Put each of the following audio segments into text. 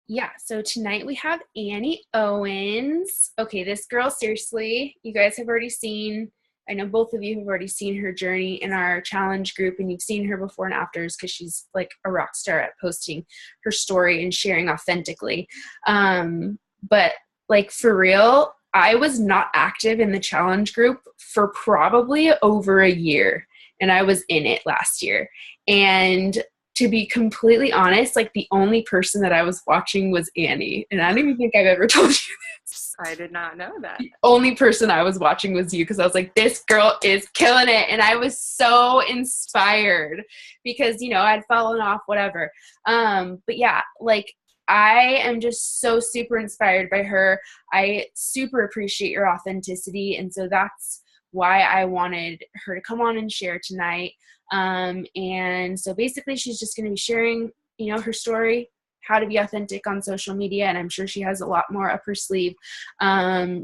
Yeah, so tonight we have Annie Owens. Okay, this girl, seriously, you guys have already seen, I know both of you have already seen her journey in our challenge group, and you've seen her before and afters because she's like a rock star at posting her story and sharing authentically. But like for real, I was not active in the challenge group for probably over a year, and I was in it last year. And to be completely honest, like the only person that I was watching was Annie. And I don't even think I've ever told you this. I did not know that. The only person I was watching was you because I was like, this girl is killing it. And I was so inspired because, you know, I'd fallen off, whatever. But yeah, like I am just so super inspired by her. I super appreciate your authenticity. And so that's why I wanted her to come on and share tonight. And so basically she's just going to be sharing, you know, her story, how to be authentic on social media. And I'm sure she has a lot more up her sleeve.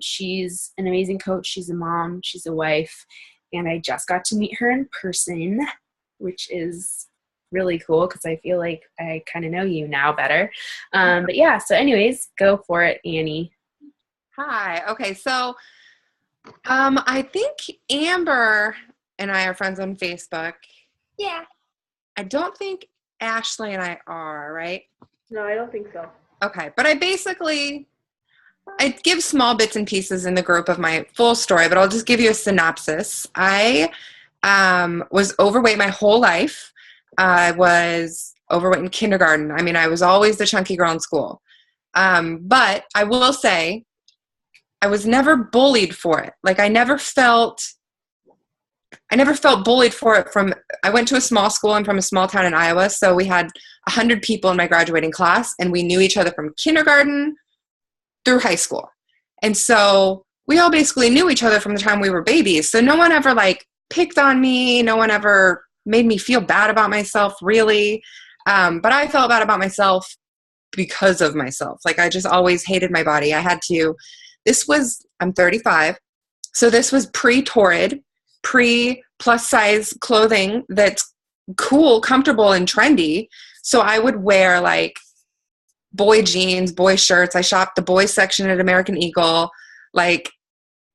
She's an amazing coach. She's a mom. She's a wife. And I just got to meet her in person, which is really cool because I feel like I kind of know you now better. But yeah, so anyways, go for it, Annie. Hi. Okay, so I think Amber and I are friends on Facebook. Yeah. I don't think Ashley and I are, right? No, I don't think so. Okay, but I give small bits and pieces in the group of my full story, but I'll just give you a synopsis. I was overweight my whole life. I was overweight in kindergarten. I mean, I was always the chunky girl in school. But I will say I was never bullied for it. Like I never felt bullied for it I went to a small school. I'm from a small town in Iowa. So we had 100 people in my graduating class and we knew each other from kindergarten through high school. And so we all basically knew each other from the time we were babies. So no one ever like picked on me. No one ever made me feel bad about myself really. But I felt bad about myself because of myself. Like I just always hated my body. I'm 35. So this was pre-Torrid, pre-plus size clothing that's cool, comfortable, and trendy. So I would wear like boy jeans, boy shirts. I shopped the boys section at American Eagle. Like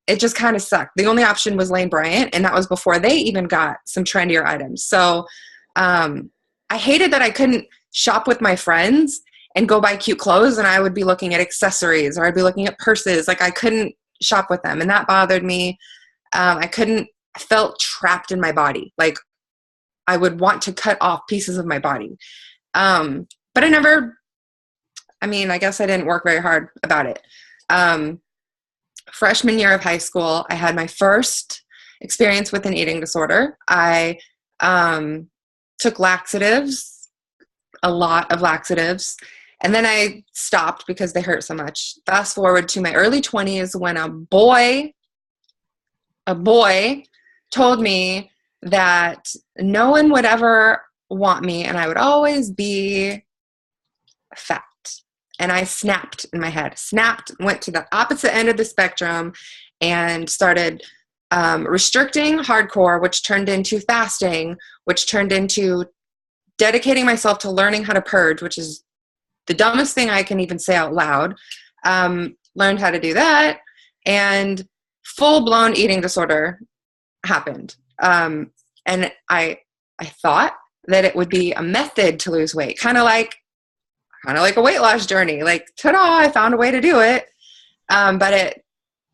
it just kind of sucked. The only option was Lane Bryant, and that was before they even got some trendier items. So I hated that I couldn't shop with my friends and go buy cute clothes, and I would be looking at accessories or I'd be looking at purses. Like I couldn't shop with them, and that bothered me. I felt trapped in my body. Like I would want to cut off pieces of my body. But I guess I didn't work very hard about it. Freshman year of high school, I had my first experience with an eating disorder. I took laxatives, a lot of laxatives, and then I stopped because they hurt so much. Fast forward to my early 20s when a boy told me that no one would ever want me and I would always be fat. And I snapped in my head, went to the opposite end of the spectrum and started restricting hardcore, which turned into fasting, which turned into dedicating myself to learning how to purge, which is the dumbest thing I can even say out loud. Learned how to do that, and full-blown eating disorder happened. And I thought that it would be a method to lose weight, kind of like a weight loss journey. Like, ta-da, I found a way to do it. But it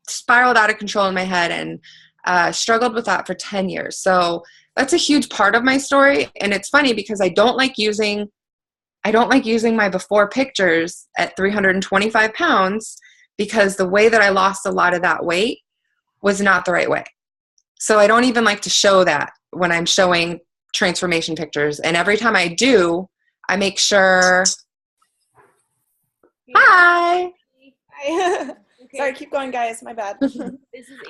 spiraled out of control in my head and struggled with that for 10 years. So that's a huge part of my story. And it's funny because I don't like using my before pictures at 325 pounds because the way that I lost a lot of that weight was not the right way. So I don't even like to show that when I'm showing transformation pictures. And every time I do, I make sure. Hi. Hi. Okay. Sorry, keep going, guys. My bad.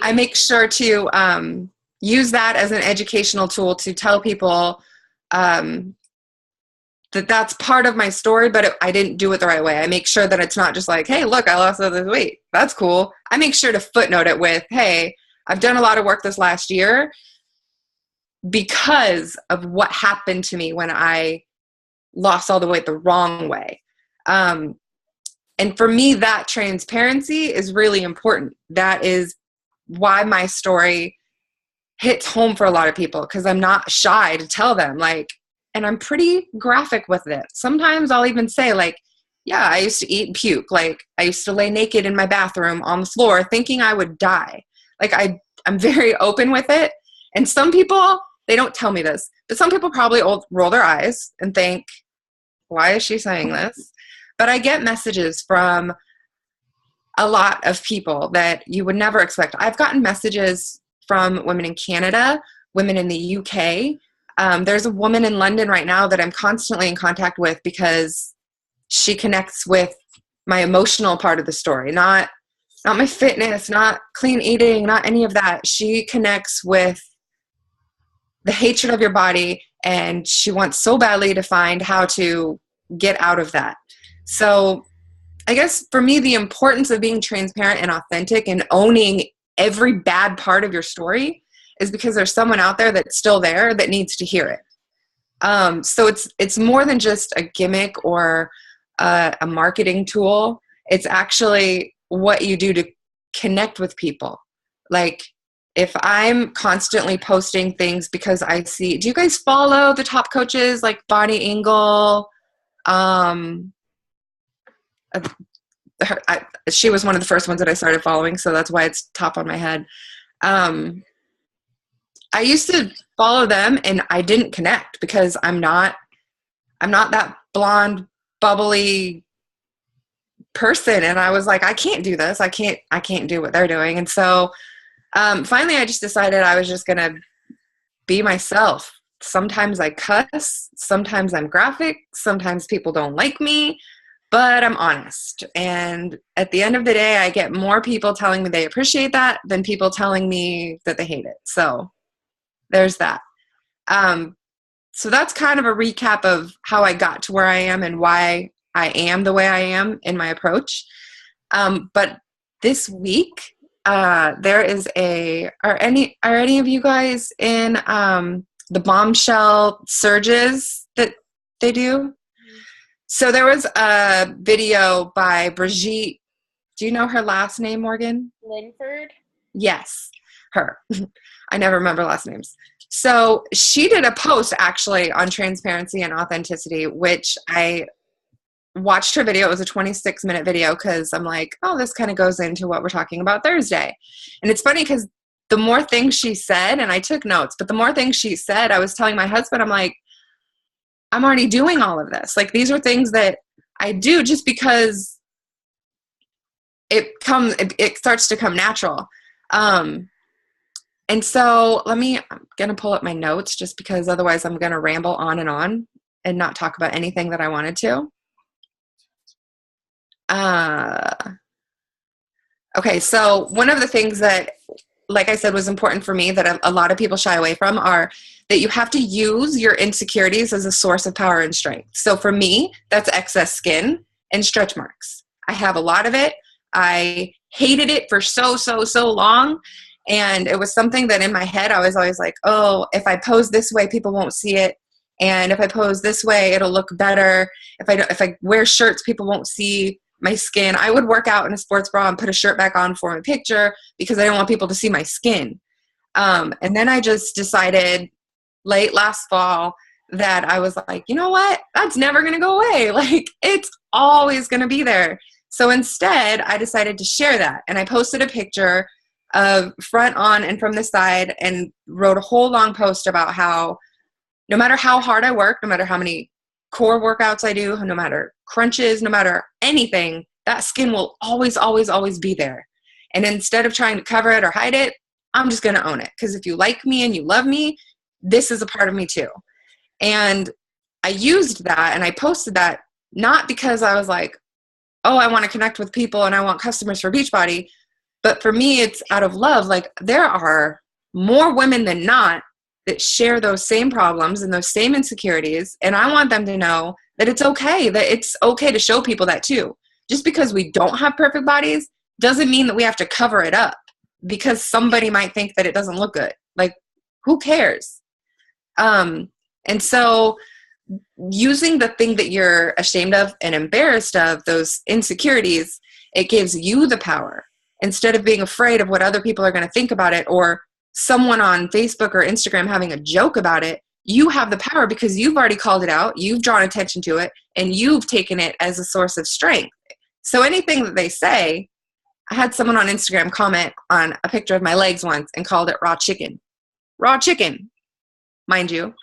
I make sure to use that as an educational tool to tell people that that's part of my story, but I didn't do it the right way. I make sure that it's not just like, hey, look, I lost all this weight. That's cool. I make sure to footnote it with, hey, I've done a lot of work this last year because of what happened to me when I lost all the weight the wrong way. And for me, that transparency is really important. That is why my story hits home for a lot of people, because I'm not shy to tell them, like, and I'm pretty graphic with it. Sometimes I'll even say, like, yeah, I used to eat and puke. Like, I used to lay naked in my bathroom on the floor thinking I would die. Like, I'm very open with it. And some people, they don't tell me this, but some people probably roll their eyes and think, why is she saying this? But I get messages from a lot of people that you would never expect. I've gotten messages from women in Canada, women in the UK. There's a woman in London right now that I'm constantly in contact with because she connects with my emotional part of the story, not my fitness, not clean eating, not any of that. She connects with the hatred of your body, and she wants so badly to find how to get out of that. So I guess for me, the importance of being transparent and authentic and owning every bad part of your story is because there's someone out there that's still there that needs to hear it. So it's more than just a gimmick or a marketing tool. It's actually what you do to connect with people. Like, if I'm constantly posting things because I see, do you guys follow the top coaches like Bonnie Engel? She was one of the first ones that I started following, so that's why it's top on my head. I used to follow them and I didn't connect because I'm not that blonde, bubbly person. And I was like, I can't do this. I can't do what they're doing. And so finally I just decided I was just going to be myself. Sometimes I cuss, sometimes I'm graphic, sometimes people don't like me, but I'm honest. And at the end of the day, I get more people telling me they appreciate that than people telling me that they hate it. So there's that. So that's kind of a recap of how I got to where I am and why I am the way I am in my approach. But this week, there is are any of you guys in the bombshell surges that they do? So there was a video by Brigitte. Do you know her last name, Morgan? Linford? Yes, her. I never remember last names. So she did a post actually on transparency and authenticity, which I watched her video. It was a 26-minute video because I'm like, oh, this kind of goes into what we're talking about Thursday. And it's funny because the more things she said, and I took notes, but the more things she said, I was telling my husband, I'm like, I'm already doing all of this. Like, these are things that I do just because it starts to come natural. And so I'm going to pull up my notes just because otherwise I'm going to ramble on and not talk about anything that I wanted to. Okay, so one of the things that, like I said, was important for me that a lot of people shy away from are that you have to use your insecurities as a source of power and strength. So for me, that's excess skin and stretch marks. I have a lot of it. I hated it for so long. And it was something that in my head, I was always like, oh, if I pose this way, people won't see it. And if I pose this way, it'll look better. If I wear shirts, people won't see my skin. I would work out in a sports bra and put a shirt back on for my picture because I don't want people to see my skin. And then I just decided late last fall that I was like, you know what? That's never going to go away. Like, it's always going to be there. So instead, I decided to share that. And I posted a picture of front on and from the side and wrote a whole long post about how no matter how hard I work, no matter how many core workouts I do, no matter crunches, no matter anything, that skin will always be there. And instead of trying to cover it or hide it, I'm just going to own it. Because if you like me and you love me, this is a part of me too. And I used that and I posted that not because I was like, oh, I want to connect with people and I want customers for Beachbody. But for me, it's out of love. Like, there are more women than not that share those same problems and those same insecurities. And I want them to know that it's okay to show people that too. Just because we don't have perfect bodies doesn't mean that we have to cover it up because somebody might think that it doesn't look good. Like, who cares? And so using the thing that you're ashamed of and embarrassed of, those insecurities, it gives you the power. Instead of being afraid of what other people are going to think about it, or someone on Facebook or Instagram having a joke about it, you have the power because you've already called it out, you've drawn attention to it, and you've taken it as a source of strength. So anything that they say, I had someone on Instagram comment on a picture of my legs once and called it raw chicken. Raw chicken, mind you.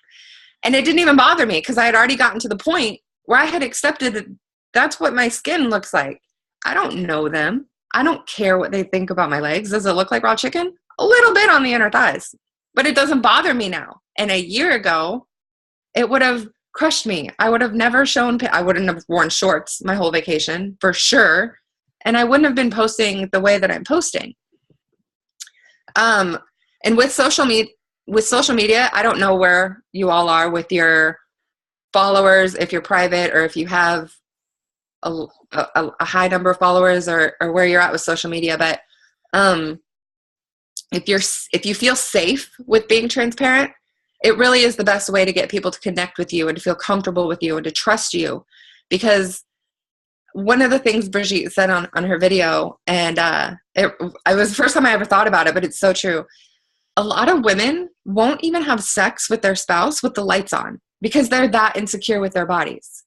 And it didn't even bother me because I had already gotten to the point where I had accepted that that's what my skin looks like. I don't know them. I don't care what they think about my legs. Does it look like raw chicken? A little bit on the inner thighs, but it doesn't bother me now. And a year ago, it would have crushed me. I would have never I wouldn't have worn shorts my whole vacation for sure. And I wouldn't have been posting the way that I'm posting. And with social media, I don't know where you all are with your followers, if you're private or if you have a high number of followers, or where you're at with social media. But if you feel safe with being transparent, it really is the best way to get people to connect with you and to feel comfortable with you and to trust you. Because one of the things Brigitte said on her video, and it was the first time I ever thought about it, but it's so true. A lot of women won't even have sex with their spouse with the lights on because they're that insecure with their bodies.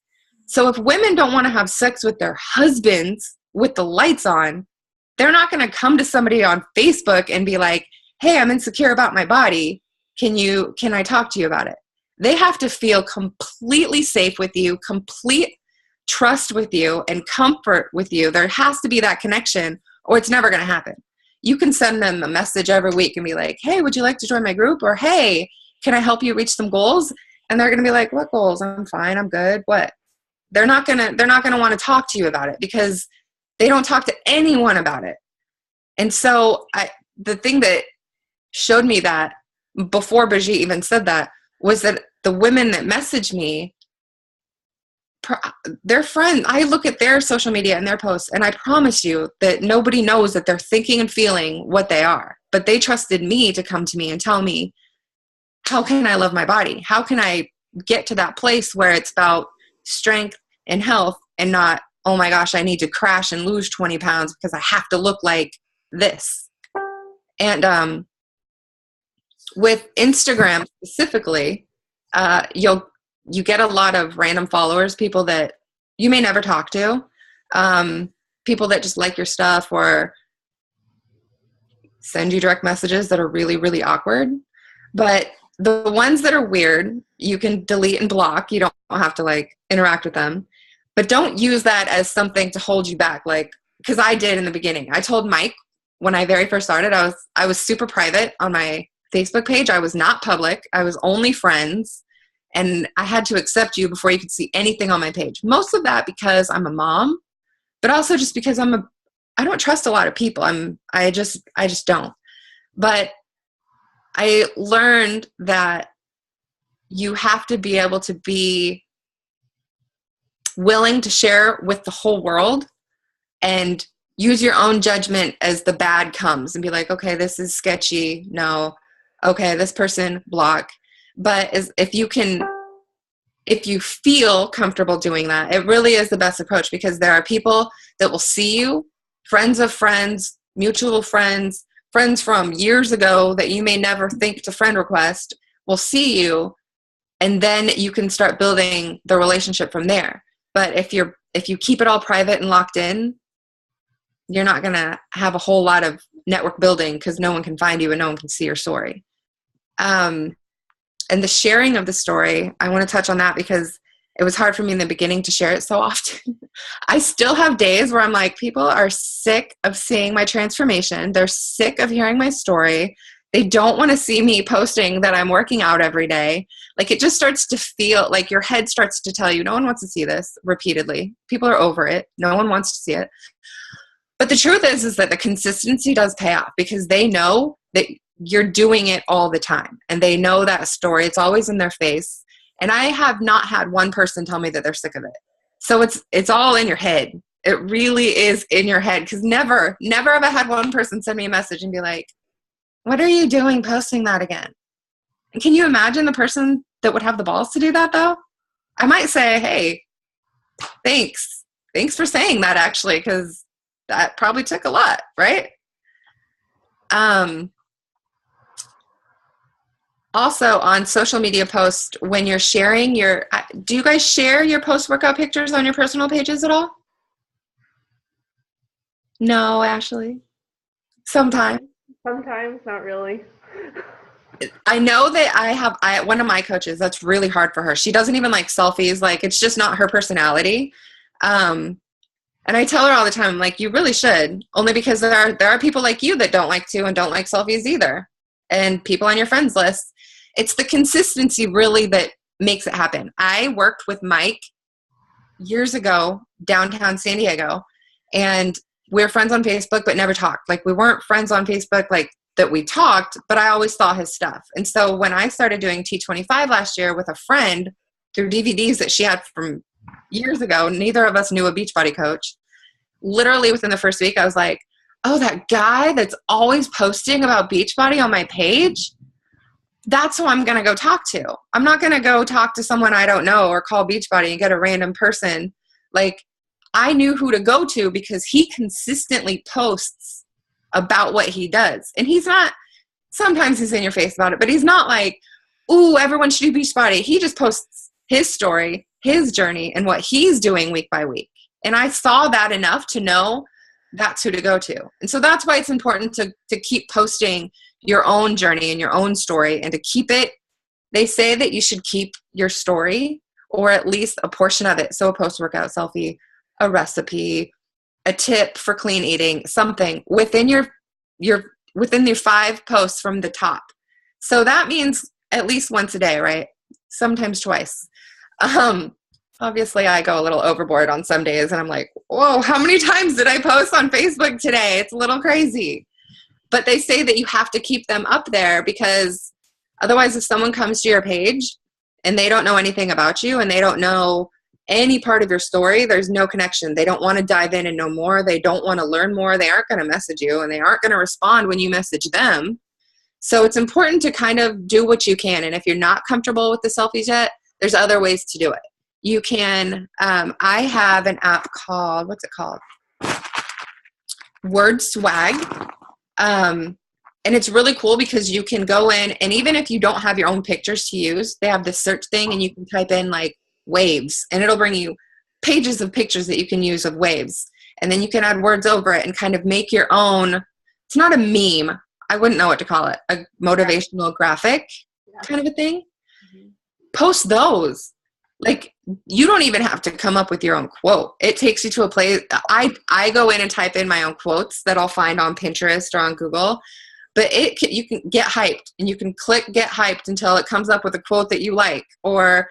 So if women don't want to have sex with their husbands with the lights on, they're not going to come to somebody on Facebook and be like, hey, I'm insecure about my body. Can I talk to you about it? They have to feel completely safe with you, complete trust with you, and comfort with you. There has to be that connection, or it's never going to happen. You can send them a message every week and be like, hey, would you like to join my group? Or, hey, can I help you reach some goals? And they're going to be like, what goals? I'm fine. I'm good. What? They're not going to want to talk to you about it because they don't talk to anyone about it. And so the thing that showed me that before Brigitte even said that was that the women that messaged me, their friends, I look at their social media and their posts, and I promise you that nobody knows that they're thinking and feeling what they are. But they trusted me to come to me and tell me, how can I love my body? How can I get to that place where it's about strength and health and not, oh my gosh, I need to crash and lose 20 pounds because I have to look like this. And with Instagram specifically, you get a lot of random followers, people that you may never talk to, people that just like your stuff or send you direct messages that are really, really awkward. But the ones that are weird, you can delete and block. You don't have to interact with them. But don't use that as something to hold you back. Because I did in the beginning. I told Mike when I very first started, I was super private on my Facebook page. I was not public. I was only friends. And I had to accept you before you could see anything on my page. Most of that because I'm a mom, but also just because I don't trust a lot of people. I just don't. But I learned that you have to be able to be willing to share with the whole world and use your own judgment as the bad comes and be like, okay, this is sketchy. No. Okay, this person, block. But if you feel comfortable doing that, it really is the best approach, because there are people that will see you, friends of friends, mutual friends, friends from years ago that you may never think to friend request will see you, and then you can start building the relationship from there. But if you keep it all private and locked in, you're not going to have a whole lot of network building because no one can find you and no one can see your story. And the sharing of the story, I want to touch on that because it was hard for me in the beginning to share it so often. I still have days where I'm like, people are sick of seeing my transformation. They're sick of hearing my story. They don't want to see me posting that I'm working out every day. It just starts to feel like your head starts to tell you, no one wants to see this repeatedly. People are over it. No one wants to see it. But the truth is that the consistency does pay off, because they know that you're doing it all the time. And they know that story. It's always in their face. And I have not had one person tell me that they're sick of it. So it's all in your head. It really is in your head, because never have I had one person send me a message and be like, what are you doing posting that again? And can you imagine the person that would have the balls to do that, though? I might say, hey, thanks for saying that, actually, because that probably took a lot, right? Also, on social media posts, when you're sharing do you guys share your post-workout pictures on your personal pages at all? No, Ashley? Sometimes. Sometimes, not really. I know that one of my coaches, that's really hard for her. She doesn't even like selfies. Like, it's just not her personality. And I tell her all the time, like, you really should, only because there are people like you that don't like to and don't like selfies either. And people on your friends list. It's the consistency really that makes it happen. I worked with Mike years ago, downtown San Diego, and we were friends on Facebook, but never talked. Like, we weren't friends on Facebook, like, that we talked, but I always saw his stuff. And so when I started doing T25 last year with a friend through DVDs that she had from years ago, neither of us knew a Beachbody coach. Literally within the first week, I was like, oh, that guy that's always posting about Beachbody on my page, that's who I'm going to go talk to. I'm not going to go talk to someone I don't know or call Beachbody and get a random person. Like, I knew who to go to because he consistently posts about what he does. And he's not, sometimes he's in your face about it, but he's not like, ooh, everyone should do Beachbody. He just posts his story, his journey, and what he's doing week by week. And I saw that enough to know that's who to go to. And so that's why it's important to keep posting your own journey and your own story, and to keep it. They say that you should keep your story, or at least a portion of it. So a post-workout selfie, a recipe, a tip for clean eating, something within within your 5 posts from the top. So that means at least once a day, right? Sometimes twice. Obviously I go a little overboard on some days, and I'm like, whoa, how many times did I post on Facebook today? It's a little crazy. But they say that you have to keep them up there, because otherwise, if someone comes to your page and they don't know anything about you and they don't know any part of your story, there's no connection. They don't want to dive in and know more. They don't want to learn more. They aren't going to message you, and they aren't going to respond when you message them. So it's important to kind of do what you can. And if you're not comfortable with the selfies yet, there's other ways to do it. You can, I have an app called, what's it called? Word Swag. And it's really cool because you can go in, and even if you don't have your own pictures to use, they have this search thing, and you can type in like waves, and it'll bring you pages of pictures that you can use of waves. And then you can add words over it and kind of make your own. It's not a meme. I wouldn't know what to call it. A motivational graphic kind of a thing. Mm-hmm. Post those. Like, you don't even have to come up with your own quote. It takes you to a place. I go in and type in my own quotes that I'll find on Pinterest or on Google. But you can get hyped, and you can click get hyped until it comes up with a quote that you like, or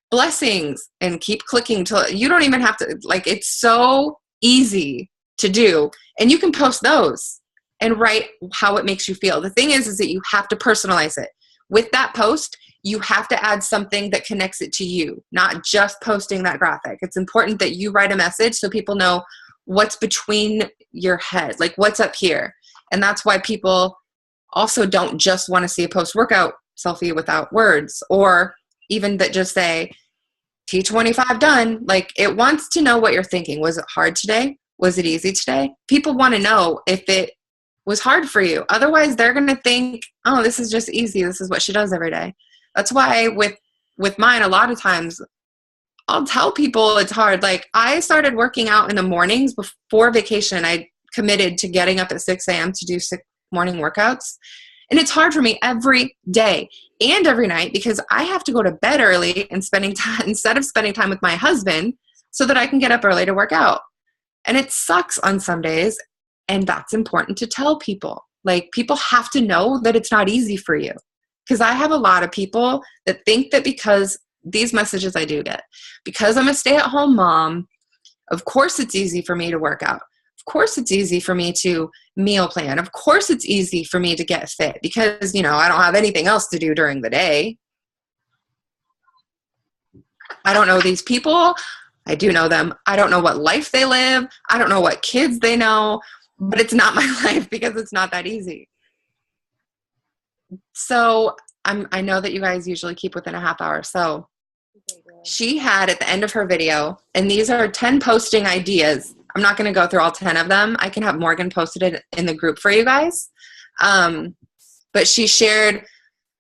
blessings, and keep clicking till you don't even have to, like, it's so easy to do. And you can post those and write how it makes you feel. The thing is that you have to personalize it. With that post, you have to add something that connects it to you, not just posting that graphic. It's important that you write a message so people know what's between your head, like what's up here. And that's why people also don't just want to see a post-workout selfie without words, or even that just say, T25 done. Like, it wants to know what you're thinking. Was it hard today? Was it easy today? People want to know if it was hard for you. Otherwise, they're going to think, oh, this is just easy. This is what she does every day. That's why with mine, a lot of times I'll tell people it's hard. Like, I started working out in the mornings before vacation. I committed to getting up at 6 a.m. to do 6 morning workouts. And it's hard for me every day and every night, because I have to go to bed early and spending time instead of spending time with my husband, so that I can get up early to work out. And it sucks on some days. And that's important to tell people. Like, people have to know that it's not easy for you. Because I have a lot of people that think that because these messages I do get, because I'm a stay-at-home mom, of course it's easy for me to work out. Of course it's easy for me to meal plan. Of course it's easy for me to get fit, because, I don't have anything else to do during the day. I don't know these people. I do know them. I don't know what life they live. I don't know what kids they know, but it's not my life, because it's not that easy. So I know that you guys usually keep within a half hour. So she had at the end of her video, and these are 10 posting ideas. I'm not going to go through all 10 of them. I can have Morgan posted it in the group for you guys. But she shared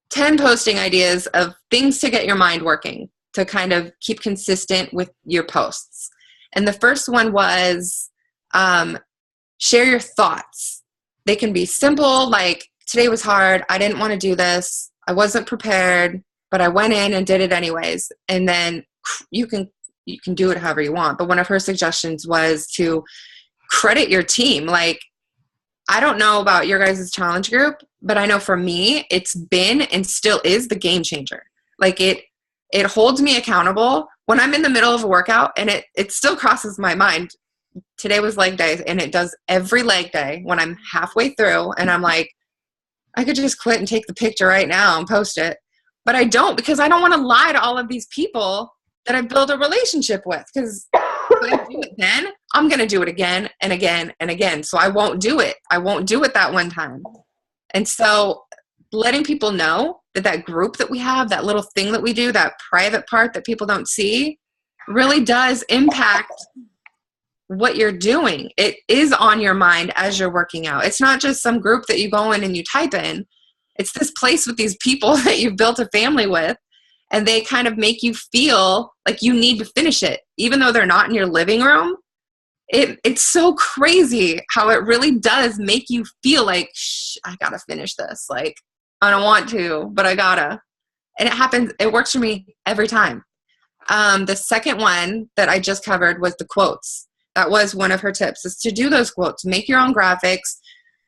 10 posting ideas of things to get your mind working, to kind of keep consistent with your posts. And the first one was share your thoughts. They can be simple, like, today was hard. I didn't want to do this. I wasn't prepared, but I went in and did it anyways. And then you can do it however you want. But one of her suggestions was to credit your team. Like, I don't know about your guys' challenge group, but I know for me, it's been and still is the game changer. Like, it holds me accountable when I'm in the middle of a workout, and it still crosses my mind. Today was leg day, and it does every leg day when I'm halfway through, and I'm like, I could just quit and take the picture right now and post it. But I don't, because I don't want to lie to all of these people that I build a relationship with, because if I do it then, I'm going to do it again and again and again. So I won't do it. I won't do it that one time. And so letting people know that group that we have, that little thing that we do, that private part that people don't see, really does impact what you're doing. It is on your mind as you're working out. It's not just some group that you go in and you type in. It's this place with these people that you've built a family with, and they kind of make you feel like you need to finish it, even though they're not in your living room. It's so crazy how it really does make you feel like, I gotta finish this. Like, I don't want to, but I gotta. And it happens. It works for me every time. The second one that I just covered was the quotes. That was one of her tips, is to do those quotes, make your own graphics.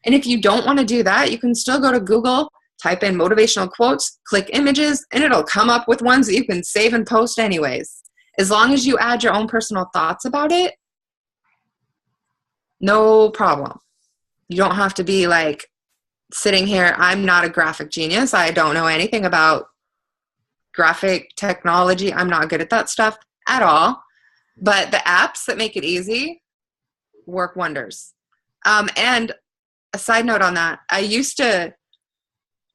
And if you don't want to do that, you can still go to Google, type in motivational quotes, click images, and it'll come up with ones that you can save and post anyways. As long as you add your own personal thoughts about it, no problem. You don't have to be like sitting here. I'm not a graphic genius. I don't know anything about graphic technology. I'm not good at that stuff at all. But the apps that make it easy work wonders. And a side note on that, I used to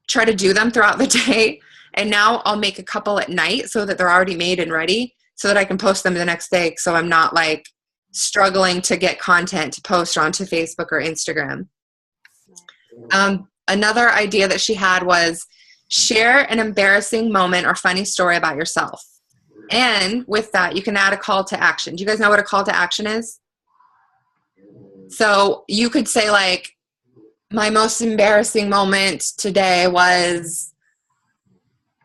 try to do them throughout the day, and now I'll make a couple at night so that they're already made and ready so that I can post them the next day, so I'm not like struggling to get content to post onto Facebook or Instagram. Another idea that she had was share an embarrassing moment or funny story about yourself. And with that, you can add a call to action. Do you guys know what a call to action is? So you could say, like, my most embarrassing moment today was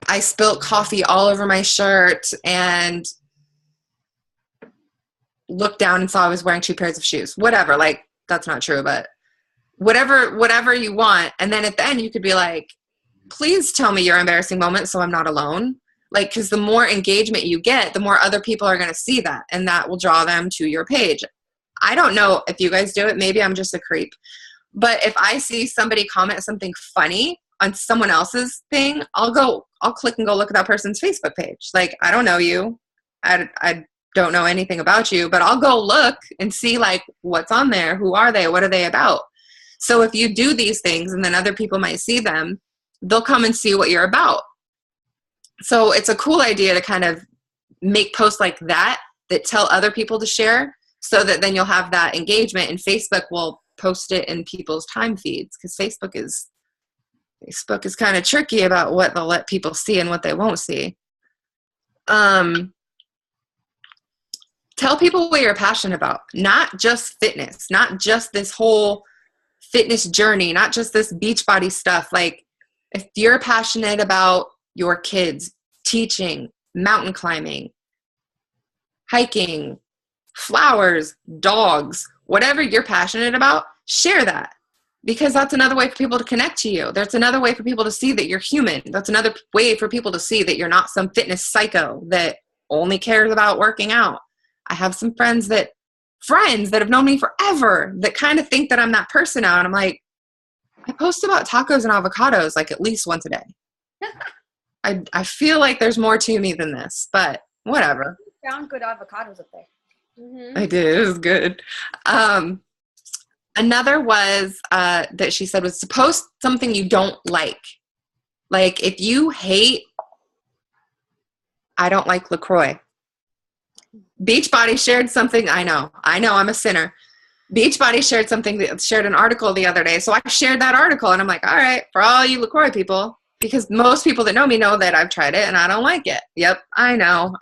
I spilled coffee all over my shirt and looked down and saw I was wearing 2 pairs of shoes. Whatever, like, that's not true, but whatever you want. And then at the end, you could be like, please tell me your embarrassing moment so I'm not alone. Like, because the more engagement you get, the more other people are going to see that, and that will draw them to your page. I don't know if you guys do it. Maybe I'm just a creep. But if I see somebody comment something funny on someone else's thing, I'll click and go look at that person's Facebook page. Like, I don't know you. I don't know anything about you, but I'll go look and see, like, what's on there. Who are they? What are they about? So if you do these things and then other people might see them, they'll come and see what you're about. So it's a cool idea to kind of make posts like that tell other people to share, so that then you'll have that engagement, and Facebook will post it in people's time feeds, because Facebook is kind of tricky about what they'll let people see and what they won't see. Tell people what you're passionate about, not just fitness, not just this whole fitness journey, not just this beach body stuff. Like, if you're passionate about your kids, teaching, mountain climbing, hiking, flowers, dogs, whatever you're passionate about, share that, because that's another way for people to connect to you. That's another way for people to see that you're human. That's another way for people to see that you're not some fitness psycho that only cares about working out. I have some friends that have known me forever that kind of think that I'm that person now. And I'm like, I post about tacos and avocados like at least once a day. I feel like there's more to me than this, but whatever. You found good avocados up there. Mm-hmm. I did. It was good. Another was that she said was to post something you don't like. Like, if you hate, I don't like LaCroix. Beachbody shared something. I know, I'm a sinner. Beachbody shared an article the other day. So I shared that article and I'm like, all right, for all you LaCroix people, because most people that know me know that I've tried it and I don't like it. Yep, I know.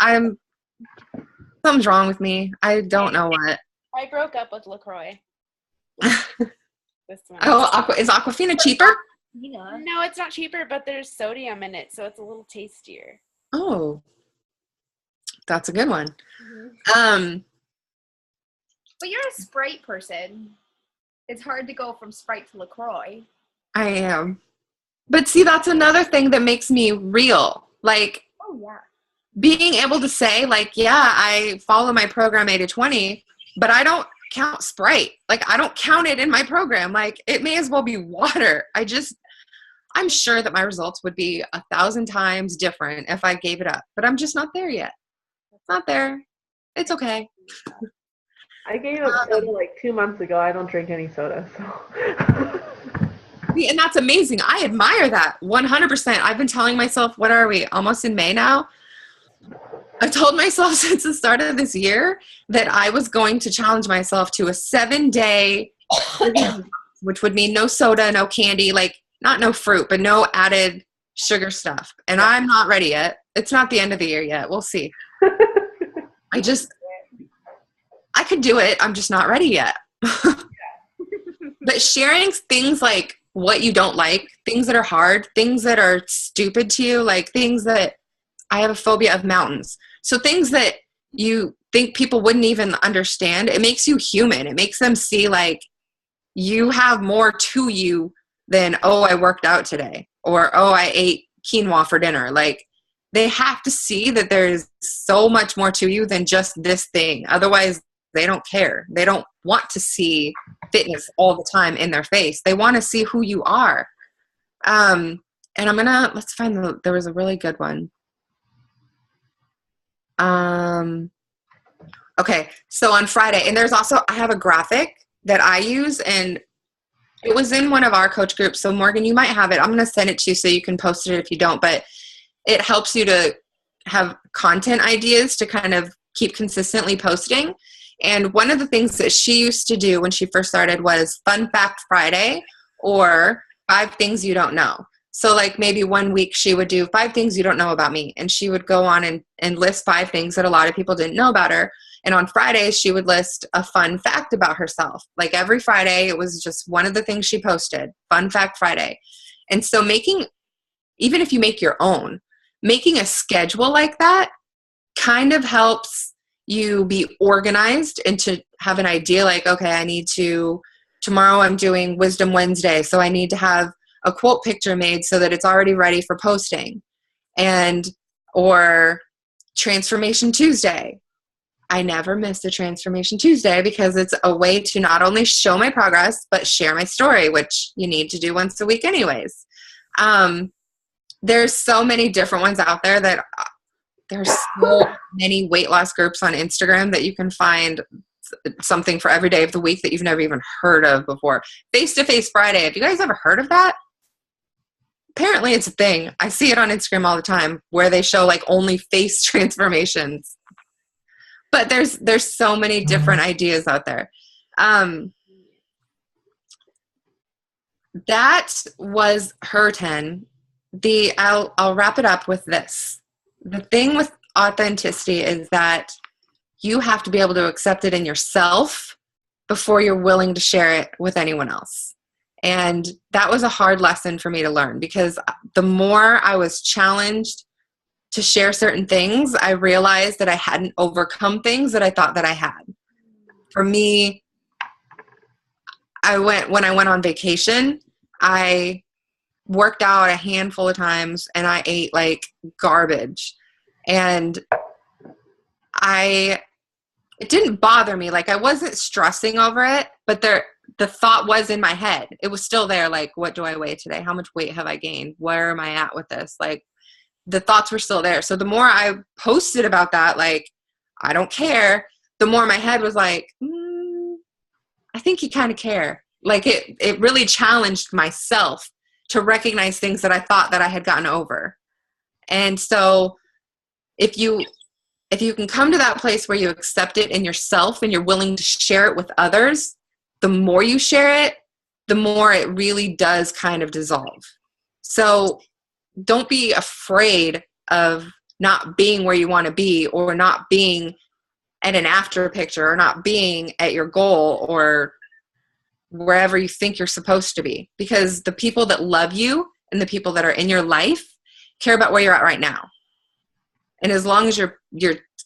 Something's wrong with me. I don't know what. I broke up with LaCroix. Oh, is Aquafina cheaper? No, it's not cheaper, but there's sodium in it, so it's a little tastier. Oh, that's a good one. Mm-hmm. But you're a Sprite person. It's hard to go from Sprite to LaCroix. I am. But see, that's another thing that makes me real. Like, oh yeah, being able to say, like, yeah, I follow my program 80/20, but I don't count Sprite. Like, I don't count it in my program. Like, it may as well be water. I'm sure that my results would be 1,000 times different if I gave it up, but I'm just not there yet. It's not there. It's okay. I gave up soda like 2 months ago. I don't drink any soda, so. And that's amazing. I admire that 100%. I've been telling myself, what are we, almost in May now? I've told myself since the start of this year that I was going to challenge myself to a 7-day, which would mean no soda, no candy, like not no fruit, but no added sugar stuff. And I'm not ready yet. It's not the end of the year yet. We'll see. I could do it. I'm just not ready yet. But sharing things like what you don't like, things that are hard, things that are stupid to you, like things that I have a phobia of mountains. So things that you think people wouldn't even understand, it makes you human. It makes them see like you have more to you than, oh, I worked out today, or, oh, I ate quinoa for dinner. Like, they have to see that there's so much more to you than just this thing. Otherwise, they don't care. They don't want to see fitness all the time in their face. They want to see who you are. And let's find there was a really good one. Okay. So on Friday, and I have a graphic that I use, and it was in one of our coach groups. So Morgan, you might have it. I'm going to send it to you so you can post it if you don't, but it helps you to have content ideas to kind of keep consistently posting. And one of the things that she used to do when she first started was Fun Fact Friday, or 5 things you don't know. So like maybe one week she would do 5 things you don't know about me. And she would go on and list 5 things that a lot of people didn't know about her. And on Fridays, she would list a fun fact about herself. Like every Friday, it was just one of the things she posted, Fun Fact Friday. And so even if you make your own, making a schedule like that kind of helps you be organized and to have an idea like, okay, tomorrow I'm doing Wisdom Wednesday, so I need to have a quote picture made so that it's already ready for posting. Or Transformation Tuesday. I never miss a Transformation Tuesday because it's a way to not only show my progress, but share my story, which you need to do once a week anyways. There's so many different ones out there that there's so many weight loss groups on Instagram that you can find something for every day of the week that you've never even heard of before. Face-to-Face Friday. Have you guys ever heard of that? Apparently it's a thing. I see it on Instagram all the time where they show like only face transformations. But there's so many different ideas out there. That was her 10. I'll wrap it up with this. The thing with authenticity is that you have to be able to accept it in yourself before you're willing to share it with anyone else. And that was a hard lesson for me to learn, because the more I was challenged to share certain things, I realized that I hadn't overcome things that I thought that I had. For me, when I went on vacation, I worked out a handful of times and I ate like garbage. And it didn't bother me. Like, I wasn't stressing over it, but the thought was in my head. It was still there. Like, what do I weigh today? How much weight have I gained? Where am I at with this? Like, the thoughts were still there. So the more I posted about that, like, I don't care, the more my head was like, I think you kind of care. Like, it really challenged myself to recognize things that I thought that I had gotten over. And so if you if you can come to that place where you accept it in yourself and you're willing to share it with others, the more you share it, the more it really does kind of dissolve. So don't be afraid of not being where you want to be, or not being at an after picture, or not being at your goal, or wherever you think you're supposed to be, because the people that love you and the people that are in your life care about where you're at right now. And as long as you're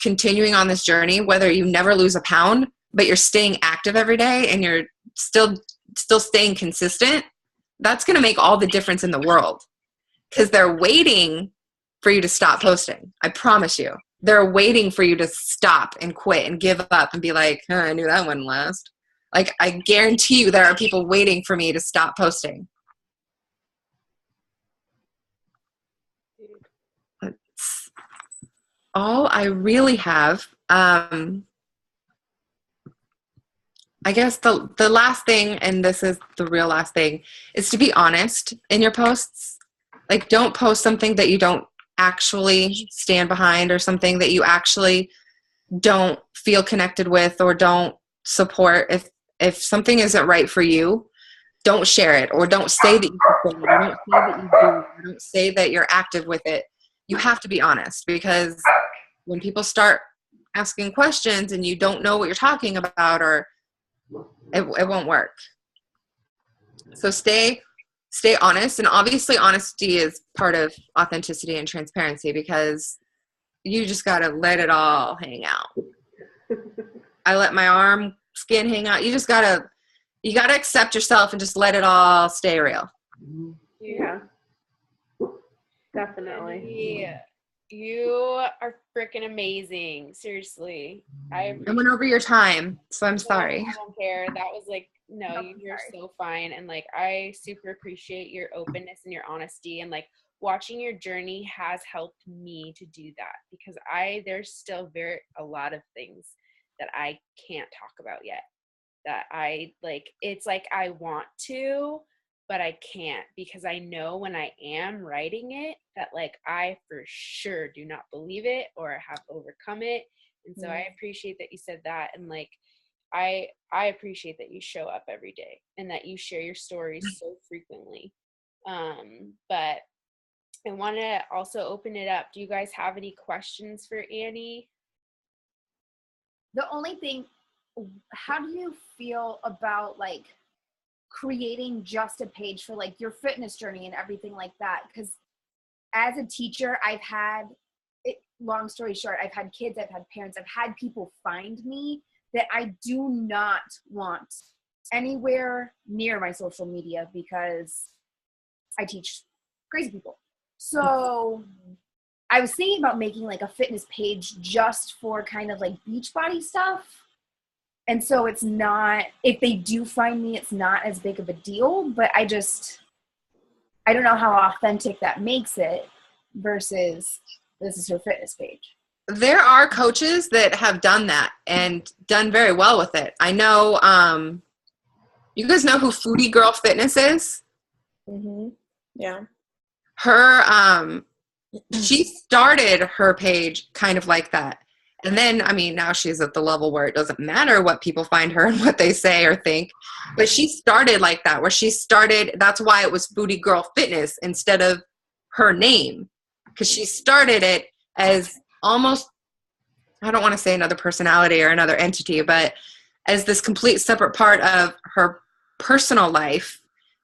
continuing on this journey, whether you never lose a pound, but you're staying active every day and you're still staying consistent, that's going to make all the difference in the world, because they're waiting for you to stop posting. I promise you. They're waiting for you to stop and quit and give up and be like, I knew that wouldn't last. Like, I guarantee you there are people waiting for me to stop posting. That's all I really have. I guess the last thing, and this is the real last thing, is to be honest in your posts. Like, don't post something that you don't actually stand behind, or something that you actually don't feel connected with or don't support. If something isn't right for you, don't share it, or don't say that you support it, or don't say that you do, or don't say that you're active with it. You have to be honest, because when people start asking questions and you don't know what you're talking about, or it won't work. So stay honest. And obviously honesty is part of authenticity and transparency, because you just got to let it all hang out. I let my arm skin hang out. You gotta accept yourself and just let it all stay real. Yeah. Definitely. Yeah. You are freaking amazing. Seriously. I went over your time, so I'm sorry. I don't care. That was like, no, you're so fine. And like, I super appreciate your openness and your honesty, and like, watching your journey has helped me to do that, because there's still a lot of things that I can't talk about yet, that I like, it's like I want to, but I can't, because I know when I am writing it that like I for sure do not believe it or have overcome it. And so I appreciate that you said that. And like, I appreciate that you show up every day and that you share your stories so frequently. But I want to also open it up. Do you guys have any questions for Annie? The only thing, how do you feel about like creating just a page for like your fitness journey and everything like that? Because as a teacher, I've had long story short, I've had kids, I've had parents, I've had people find me that I do not want anywhere near my social media, because I teach crazy people. So I was thinking about making like a fitness page just for kind of like Beachbody stuff. And so it's not, if they do find me, it's not as big of a deal, but I don't know how authentic that makes it versus this is her fitness page. There are coaches that have done that and done very well with it. I know, you guys know who Foodie Girl Fitness is? Mm-hmm. Yeah. Her, she started her page kind of like that. And then, I mean, now she's at the level where it doesn't matter what people find her and what they say or think. But she started like that, where that's why it was Foodie Girl Fitness instead of her name. Because she started it as almost, I don't want to say another personality or another entity, but as this complete separate part of her personal life.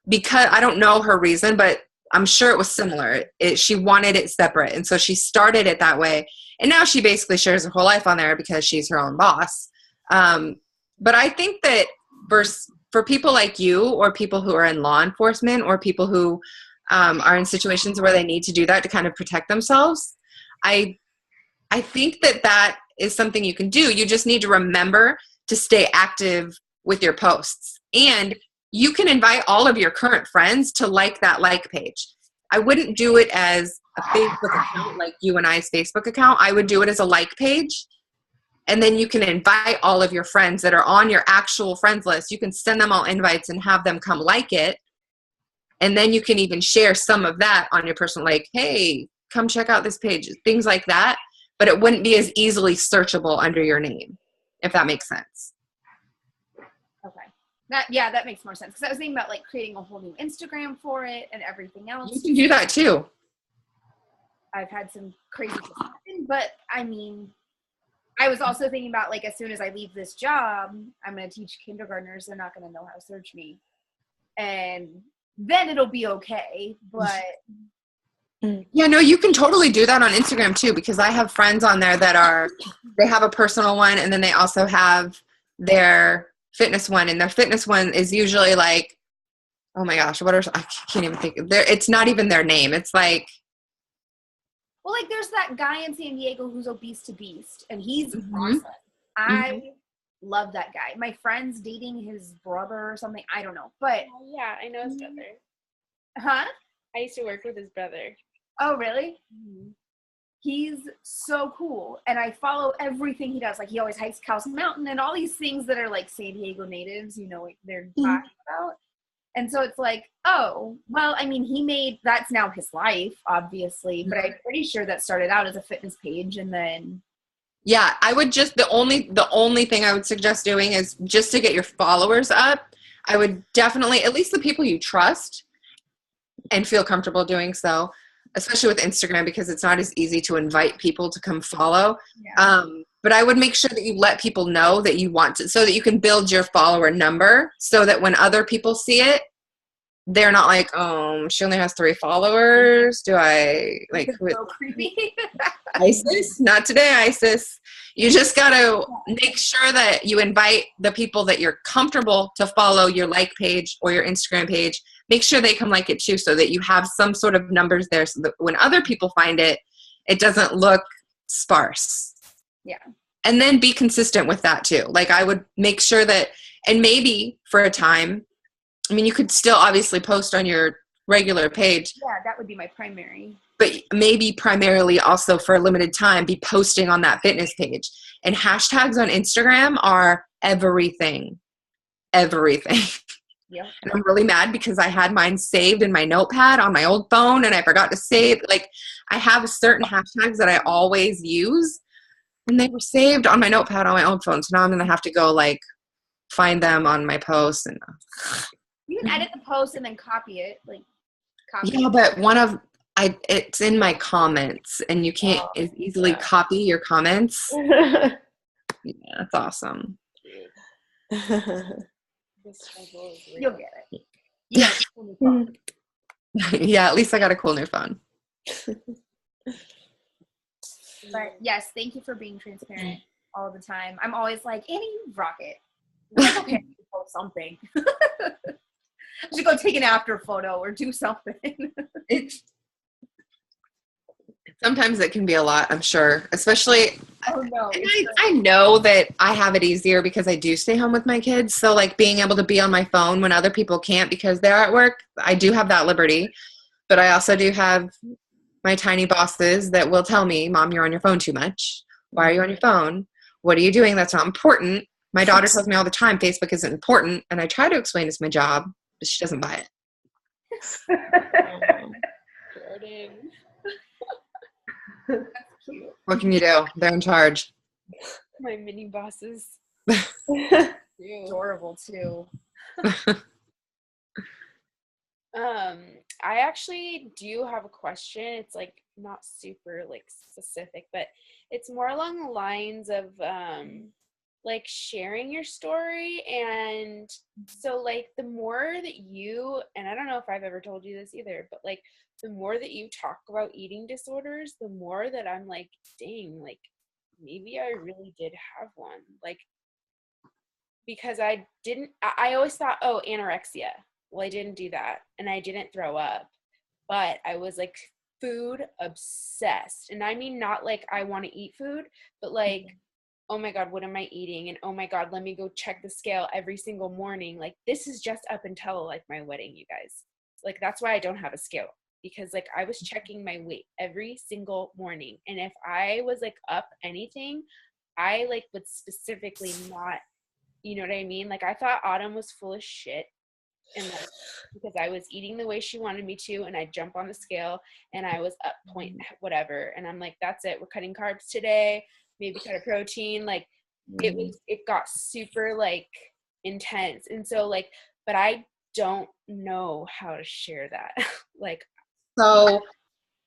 Because I don't know her reason, but I'm sure it was similar. She wanted it separate. And so she started it that way. And now she basically shares her whole life on there because she's her own boss. But I think that for people like you, or people who are in law enforcement, or people who are in situations where they need to do that to kind of protect themselves, I think that is something you can do. You just need to remember to stay active with your posts. And you can invite all of your current friends to like that like page. I wouldn't do it as a Facebook account like you and I's Facebook account. I would do it as a like page. And then you can invite all of your friends that are on your actual friends list. You can send them all invites and have them come like it. And then you can even share some of that on your personal, like, hey, come check out this page, things like that. but it wouldn't be as easily searchable under your name, if that makes sense. Okay. That makes more sense. Because I was thinking about like creating a whole new Instagram for it and everything else. You can do that too. I've had some crazy stuff happen, but I mean, I was also thinking about like, as soon as I leave this job, I'm going to teach kindergartners. They're not going to know how to search me. And then it'll be okay. But yeah, no, you can totally do that on Instagram too, because I have friends on there that they have a personal one, and then they also have their fitness one, and their fitness one is usually like, oh my gosh, I can't even think. It's not even their name. It's like, well, like there's that guy in San Diego who's obese to beast, and he's awesome. I love that guy. My friend's dating his brother or something. I don't know, but yeah, I know his brother. Huh? I used to work with his brother. Oh, really? He's so cool, and I follow everything he does. Like he always hikes Cows Mountain and all these things that are like San Diego natives, you know, what they're talking about. And so it's like, oh, well, I mean, that's now his life, obviously, but I'm pretty sure that started out as a fitness page, and then. Yeah, I would just, the only thing I would suggest doing is just to get your followers up. I would definitely, at least the people you trust and feel comfortable doing so, especially with Instagram, because it's not as easy to invite people to come follow. Yeah. But I would make sure that you let people know that you want to, so that you can build your follower number, so that when other people see it, they're not like, oh, she only has 3 followers. Do I like so creepy? ISIS? Not today, ISIS. You just got to make sure that you invite the people that you're comfortable to follow your like page or your Instagram page. Make sure they come like it too, so that you have some sort of numbers there, so that when other people find it, it doesn't look sparse. Yeah. And then be consistent with that too. Like I would make sure that, and maybe for a time, I mean, you could still obviously post on your regular page. Yeah, that would be my primary. But maybe primarily also for a limited time, be posting on that fitness page. And hashtags on Instagram are everything. Everything. Yeah. And I'm really mad because I had mine saved in my notepad on my old phone and I forgot to save. Like I have certain hashtags that I always use, and they were saved on my notepad on my own phone. So now I'm going to have to go like find them on my posts. And you can edit the post and then copy it. Yeah, but it's in my comments, and you can't as easily copy your comments. Yeah, that's awesome. You'll get it. Yeah. Yeah, at least I got a cool new phone. But yes, thank you for being transparent all the time. I'm always like, Annie, you rock it. I'm like, okay, post something. I should go take an after photo or do something. Sometimes it can be a lot, I'm sure. Especially, oh no, I know that I have it easier because I do stay home with my kids. So like being able to be on my phone when other people can't because they're at work, I do have that liberty. But I also do have my tiny bosses that will tell me, Mom, you're on your phone too much. Why are you on your phone? What are you doing? That's not important. My daughter tells me all the time, Facebook isn't important. And I try to explain it's my job, but she doesn't buy it. Jordan. That's cute. What can you do? They're in charge. My mini bosses. Adorable too. I actually do have a question. It's like not super like specific, but it's more along the lines of like sharing your story. And so like the more that you, and I don't know if I've ever told you this either, but like the more that you talk about eating disorders, the more that I'm like, dang, like maybe I really did have one. Like, because I always thought, oh, anorexia. Well, I didn't do that, and I didn't throw up, but I was like food obsessed. And I mean, not like I want to eat food, but like, oh my God, what am I eating? And oh my God, let me go check the scale every single morning. Like this is just up until like my wedding, you guys. Like that's why I don't have a scale, because like I was checking my weight every single morning. And if I was like up anything, I like would specifically not, you know what I mean? Like I thought Autumn was full of shit. And then because I was eating the way she wanted me to, and I'd jump on the scale and I was up point whatever. And I'm like, that's it. We're cutting carbs today. Maybe cut a protein. Like it got super like intense. And so like, but I don't know how to share that. Like, so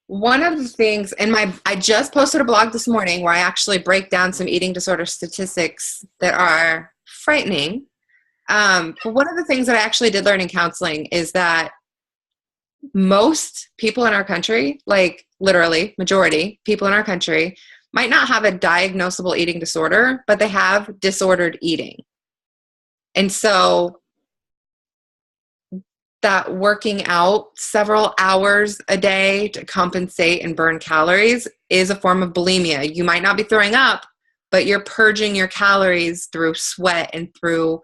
one of the things I just posted a blog this morning where I actually break down some eating disorder statistics that are frightening. But one of the things that I actually did learn in counseling is that most people in our country, like literally majority people in our country, might not have a diagnosable eating disorder, but they have disordered eating. And so that working out several hours a day to compensate and burn calories is a form of bulimia. You might not be throwing up, but you're purging your calories through sweat and through,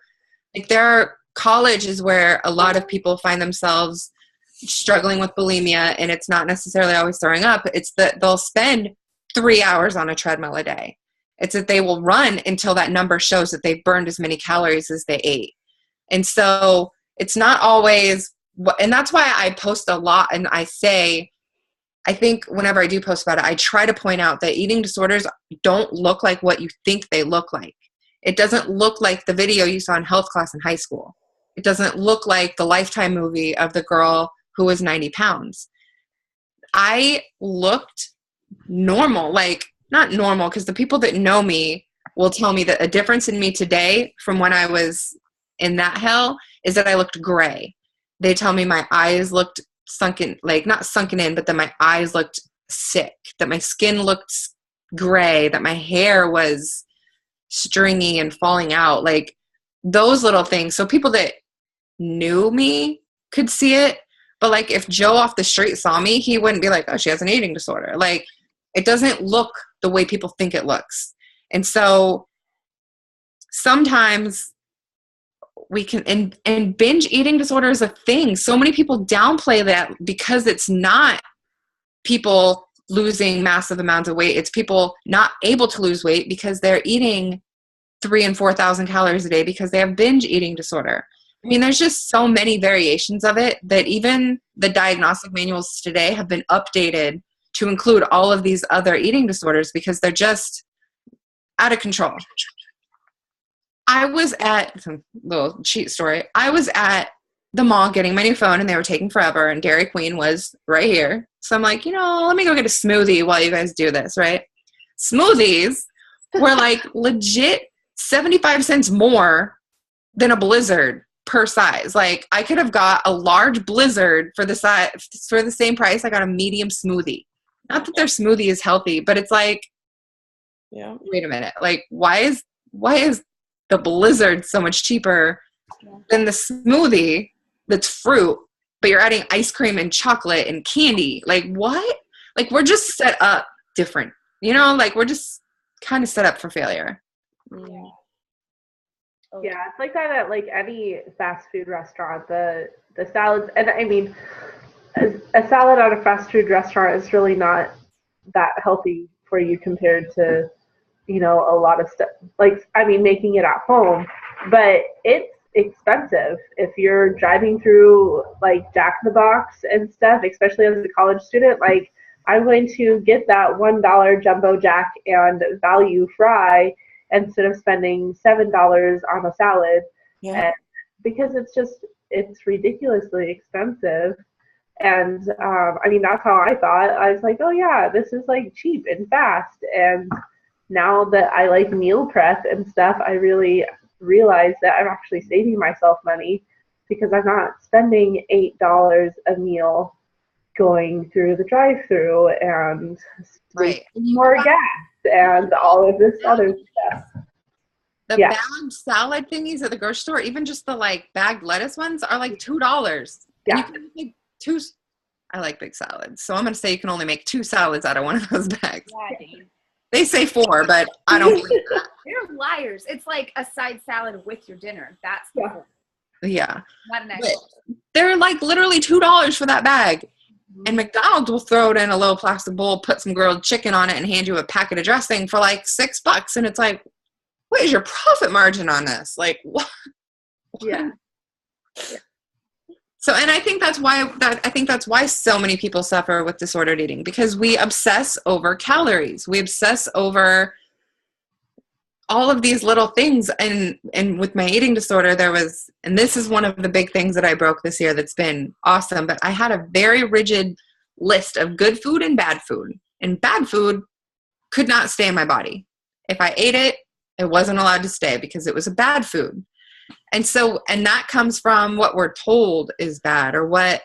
like, there are colleges where a lot of people find themselves struggling with bulimia, and it's not necessarily always throwing up. It's that they'll spend 3 hours on a treadmill a day. It's that they will run until that number shows that they've burned as many calories as they ate. And so it's not always, and that's why I post a lot, and I say, I think whenever I do post about it, I try to point out that eating disorders don't look like what you think they look like. It doesn't look like the video you saw in health class in high school. It doesn't look like the Lifetime movie of the girl who was 90 pounds. I looked normal, like not normal, because the people that know me will tell me that a difference in me today from when I was in that hell is that I looked gray. They tell me my eyes looked sunken, like not sunken in, but that my eyes looked sick, that my skin looked gray, that my hair was stringy and falling out, like those little things. So people that knew me could see it, but like if Joe off the street saw me, he wouldn't be like, oh, she has an eating disorder. Like it doesn't look the way people think it looks. And so sometimes we can, and binge eating disorder is a thing. So many people downplay that because it's not people losing massive amounts of weight. It's people not able to lose weight because they're eating 3,000 and 4,000 calories a day because they have binge eating disorder. I mean, there's just so many variations of it that even the diagnostic manuals today have been updated to include all of these other eating disorders because they're just out of control. I was at, little cheat story, I was at the mall getting my new phone and they were taking forever and Dairy Queen was right here. So I'm like, let me go get a smoothie while you guys do this, right? Smoothies were like legit 75 cents more than a Blizzard per size. Like I could have got a large Blizzard for the size, for the same price. I got a medium smoothie. Not that their smoothie is healthy, but it's like, Yeah. wait a minute. Like why is the Blizzard so much cheaper than the smoothie that's fruit, but you're adding ice cream and chocolate and candy? Like what? Like we're just set up different, like we're just kind of set up for failure. Yeah. Yeah, it's like that at like any fast food restaurant. The salads, and I mean, a salad at a fast food restaurant is really not that healthy for you compared to, a lot of stuff. Like, I mean, making it at home, but it's expensive if you're driving through like Jack in the Box and stuff, especially as a college student. Like, I'm going to get that $1 jumbo jack and value fry instead of spending $7 on a salad. Yeah. And because it's ridiculously expensive. And I mean, that's how I thought. I was like, oh yeah, this is like cheap and fast. And now that I like meal prep and stuff, I really realize that I'm actually saving myself money because I'm not spending $8 a meal going through the drive-thru and more gas and all of this other stuff. The bagged salad thingies at the grocery store, even just the like bagged lettuce ones, are like $2. Yeah. You can make two. I like big salads, so I'm gonna say you can only make 2 salads out of one of those bags. Yeah, Dave. They say 4, but I don't believe that. They're liars. It's like a side salad with your dinner. That's Yeah. not an actual. They're like literally $2 for that bag. And McDonald's will throw it in a little plastic bowl, put some grilled chicken on it, and hand you a packet of dressing for like $6. And it's like, what is your profit margin on this? Like, what? Yeah. So, and I think that's why so many people suffer with disordered eating, because we obsess over calories. We obsess over all of these little things. And with my eating disorder, and this is one of the big things that I broke this year that's been awesome, but I had a very rigid list of good food and bad food. And bad food could not stay in my body. If I ate it, it wasn't allowed to stay because it was a bad food. And that comes from what we're told is bad or what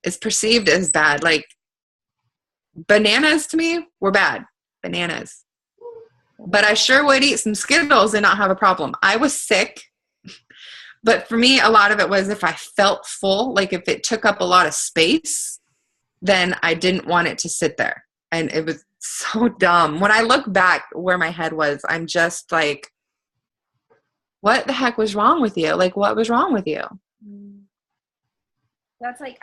is perceived as bad. Like bananas to me were bad. Bananas. But I sure would eat some Skittles and not have a problem. I was sick. But for me, a lot of it was if I felt full, like if it took up a lot of space, then I didn't want it to sit there. And it was so dumb. When I look back where my head was, I'm just like, what the heck was wrong with you? Like, what was wrong with you? That's like,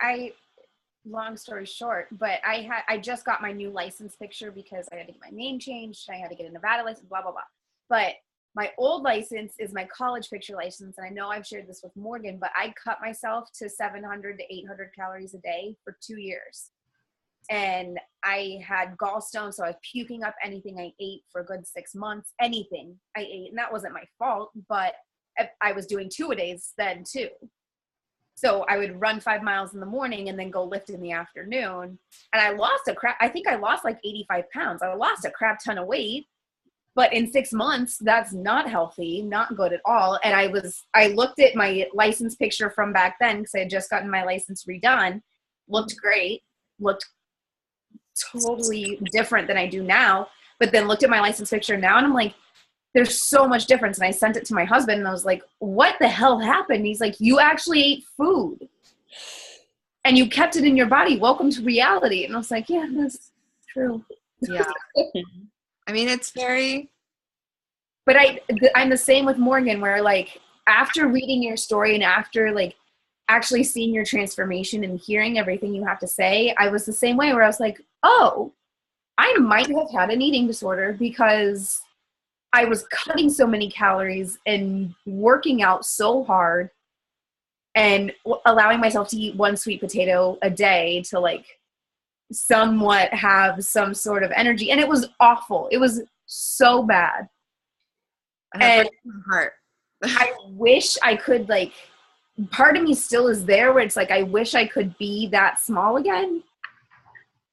long story short, but I just got my new license picture because I had to get my name changed. I had to get a Nevada license, blah, blah, blah. But my old license is my college picture license. And I know I've shared this with Morgan, but I cut myself to 700 to 800 calories a day for 2 years. And I had gallstones, so I was puking up anything I ate for a good 6 months, anything I ate. And that wasn't my fault, but I was doing 2-a-days then too. So I would run 5 miles in the morning and then go lift in the afternoon. And I think I lost like 85 pounds. I lost a crap ton of weight, but in 6 months, that's not healthy, not good at all. And I looked at my license picture from back then because I had just gotten my license redone, looked great, looked totally different than I do now, but then looked at my license picture now and I'm like, there's so much difference. And I sent it to my husband and I was like, what the hell happened? He's like, you actually ate food and you kept it in your body. Welcome to reality. And I was like, yeah, that's true. Yeah. I mean, it's very, but I'm the same with Morgan, where like after reading your story and after like actually seeing your transformation and hearing everything you have to say, I was the same way where I was like, oh, I might have had an eating disorder because I was cutting so many calories and working out so hard and allowing myself to eat 1 sweet potato a day to like somewhat have some sort of energy. And it was awful. It was so bad. And heart. I wish I could, like, part of me still is there where it's like, I wish I could be that small again.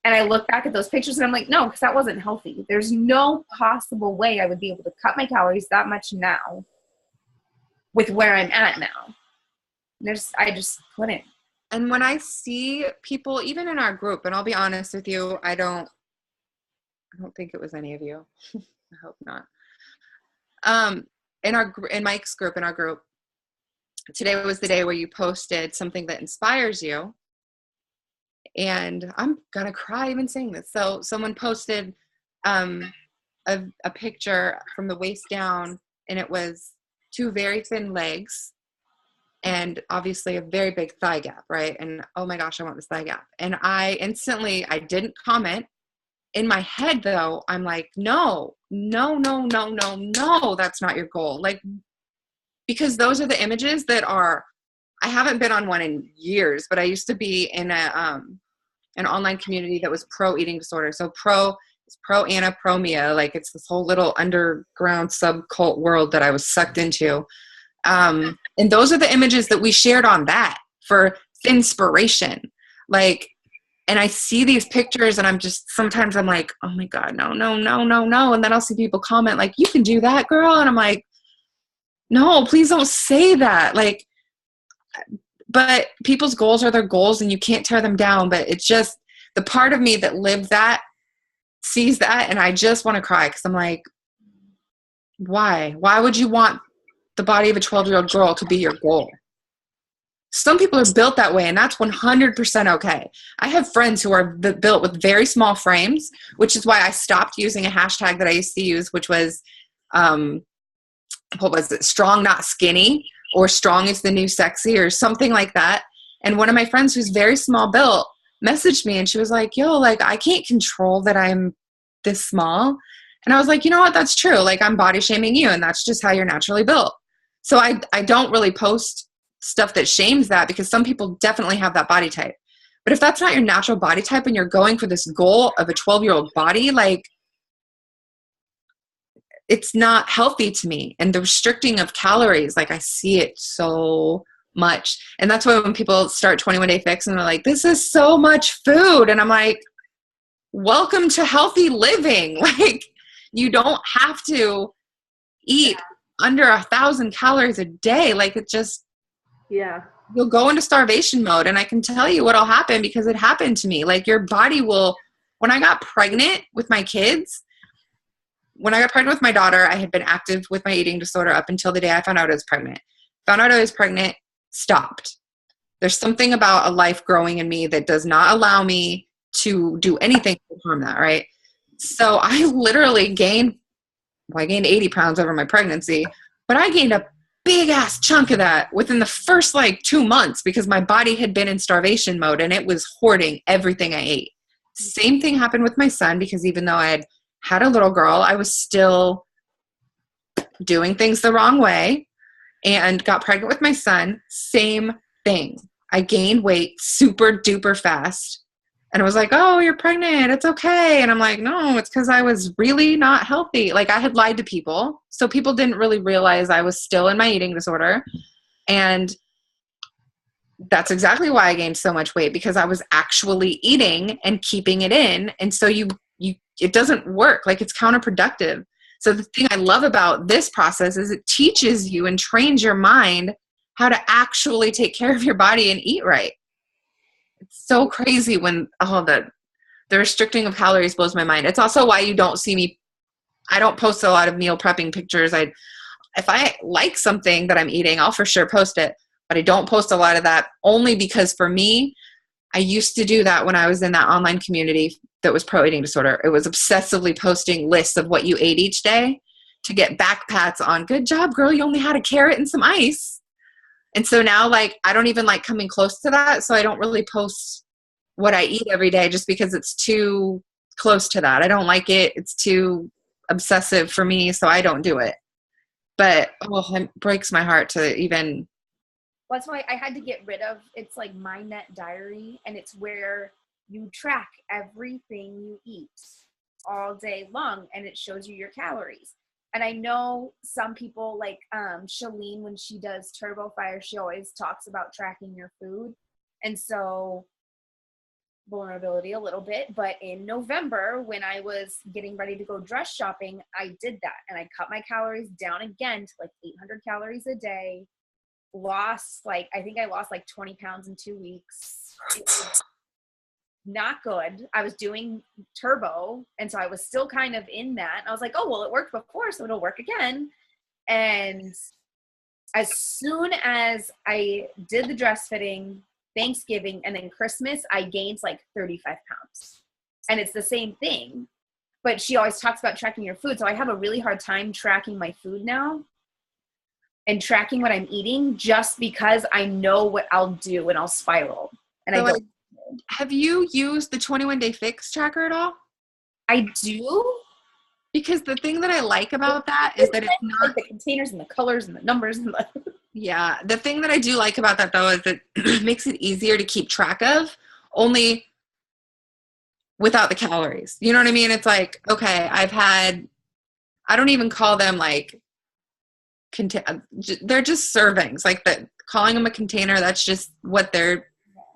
And I look back at those pictures and I'm like, no, because that wasn't healthy. There's no possible way I would be able to cut my calories that much now with where I'm at now. I just couldn't. And when I see people, even in our group, and I'll be honest with you, I don't think it was any of you. I hope not. In Mike's group, in our group, today was the day where you posted something that inspires you. And I'm going to cry even saying this. So someone posted a picture from the waist down, and it was 2 very thin legs and obviously a very big thigh gap, right? And oh my gosh, I want this thigh gap. And I didn't comment. In my head though, I'm like, no, that's not your goal. Like, because those are the images that are, I haven't been on one in years, but I used to be in an online community that was pro eating disorder. So pro Anna, pro Mia, like it's this whole little underground subcult world that I was sucked into. And those are the images that we shared on that for inspiration. Like, and I see these pictures and sometimes I'm like, oh my God, no. And then I'll see people comment like, you can do that, girl. And I'm like, no, please don't say that. Like, but people's goals are their goals and you can't tear them down. But it's just the part of me that lived that sees that. And I just want to cry because I'm like, why? Why would you want the body of a 12-year-old girl to be your goal? Some people are built that way, and that's 100% okay. I have friends who are built with very small frames, which is why I stopped using a hashtag that I used to use, which was, what was it? Strong, not skinny, or strong is the new sexy, or something like that. And one of my friends who's very small built messaged me, and she was like, yo, like, I can't control that I'm this small. And I was like, you know what? That's true. Like, I'm body shaming you, and that's just how you're naturally built. So I don't really post stuff that shames that, because some people definitely have that body type. But if that's not your natural body type and you're going for this goal of a 12-year-old body, like, it's not healthy to me. And the restricting of calories, like, I see it so much. And that's why when people start 21 Day Fix and they're like, this is so much food. And I'm like, welcome to healthy living. Like, you don't have to eat under 1,000 calories a day. Like, it just, you'll go into starvation mode. And I can tell you what'll happen, because it happened to me. Like, your body will, when I got pregnant with my kids, when I got pregnant with my daughter, I had been active with my eating disorder up until the day I found out I was pregnant. Found out I was pregnant, stopped. There's something about a life growing in me that does not allow me to do anything to harm that, right? So I literally gained 80 pounds over my pregnancy, but I gained a big ass chunk of that within the first 2 months, because my body had been in starvation mode and it was hoarding everything I ate. Same thing happened with my son, because even though I had a little girl, I was still doing things the wrong way, and got pregnant with my son. Same thing. I gained weight super duper fast. And I was like, oh, you're pregnant, it's okay. And I'm like, no, it's because I was really not healthy. Like, I had lied to people. So people didn't really realize I was still in my eating disorder. And that's exactly why I gained so much weight, because I was actually eating and keeping it in. And so it doesn't work. Like, it's counterproductive. So the thing I love about this process is it teaches you and trains your mind how to actually take care of your body and eat right. It's so crazy when the restricting of calories blows my mind. It's also why you don't see me. I don't post a lot of meal prepping pictures. If I like something that I'm eating, I'll for sure post it, but I don't post a lot of that, only because for me, I used to do that when I was in that online community that was pro eating disorder. It was obsessively posting lists of what you ate each day to get back pats on, good job, girl, you only had a carrot and some ice. And so now, I don't even like coming close to that. So I don't really post what I eat every day, just because it's too close to that. I don't like it. It's too obsessive for me. So I don't do it. But, it breaks my heart to even. Well, that's why I had to get rid of, it's like My Net Diary, and it's where you track everything you eat all day long, and it shows you your calories. And I know some people, like Shalene, when she does Turbo Fire, she always talks about tracking your food. And so, vulnerability a little bit, but in November, when I was getting ready to go dress shopping, I did that. And I cut my calories down again to 800 calories a day. I think I lost 20 pounds in 2 weeks. It was not good. I was doing turbo, and so I was still kind of in that. I was like, oh, well, it worked before, so it'll work again. And as soon as I did the dress fitting, Thanksgiving, and then Christmas, I gained 35 pounds. And it's the same thing. But she always talks about tracking your food, so I have a really hard time tracking my food now and tracking what I'm eating, just because I know what I'll do and I'll spiral. And so I don't. Have you used the 21 Day Fix tracker at all? I do. Because the thing that I like about that is that it's not the containers and the colors and the numbers and the yeah. The thing that I do like about that, though, is that it makes it easier to keep track of, only without the calories. You know what I mean? It's like, okay, I don't even call them they're just servings. Calling them a container, that's just what